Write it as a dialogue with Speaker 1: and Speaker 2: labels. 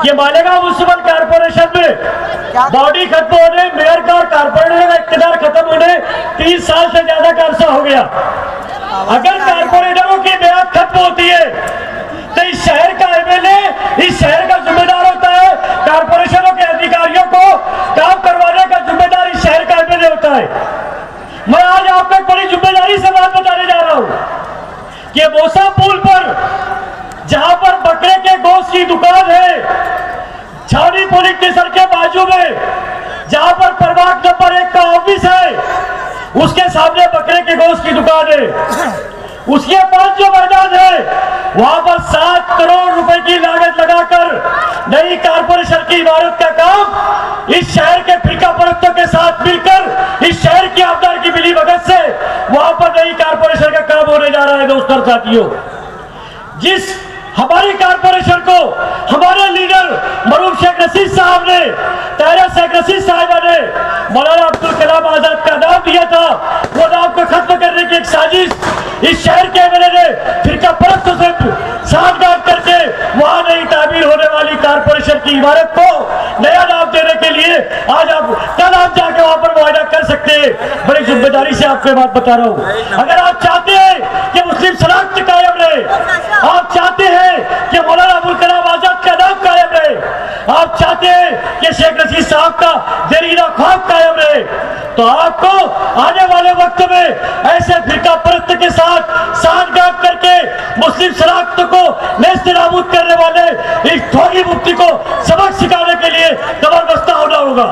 Speaker 1: ये Malegaon municipal corporation में body खत्म होने, मेयर का और कारपोरेटर का इख्तियार खत्म होने 3 साल से ज्यादा का अरसा हो गया। अगर कारपोरेटरों की मेयाद खत्म होती है तो इस शहर का एमएलए इस शहर का जिम्मेदार होता है, कारपोरेशनों के अधिकारियों को काम करवाने का जिम्मेदार इस शहर का एमएलए होता है। मैं आज आपको एक बड़ी जिम्मेदारी से बात बताने जा रहा हूं कि मोसा पुल पर जहां पर बकरे के गोश्त की दुकान है, छावनी पुलिस स्टेशन के बाजू में जहां पर प्रभाग नंबर 1 का ऑफिस है, उसके सामने बकरे के गोश्त की दुकान है। उसके पास जो मैदान है वहां पर 7 करोड़ रुपए की लागत लगाकर नई कारपोरेशन की इमारत का काम इस शहर के फिरका परस्तों के साथ मिलकर इस शहर की आमदार की मिली भगत से वहां पर नई कारपोरेशन का काम होने जा रहा है। दोस्तों और साथियों, जिस हमारी कारपोरेशन को हमारे लीडर मरूम शेख रशीद साहब ने, ताहिरा शेख रशीद साहिबा ने मौलाना अब्दुल कलाम आजाद का नाम दिया था, वो नाम को खत्म करने की एक साजिश इस शहर के एमएलए ने फिरका परस्तों से साठगांठ करके वहां नई तामीर होने वाली कारपोरेशन की इमारत को नया नाम देने के लिए आज आप कल आप जाके वहां पर मुआयना कर सकते हैं। बड़ी जिम्मेदारी से आपको बात बता रहा हूं। अगर आप चाहते हैं कि मुस्लिम शनाख्त कायम रहे, आप चाहते हैं कि मौलाना अब्दुल कलाम आजाद का नाम कायम रहे, आप चाहते हैं कि शेख रशीद साहब का देरीना ख्वाब कायम रहे, तो आपको आने वाले वक्त में ऐसे फिरका परस्त के साथ साठगांठ करके मुस्लिम शनाख्त को नेस्तनाबूद करने वाले इस ठोगी मुफ्ती को सबक सिखाने के लिए कमर बस्ता होना होगा।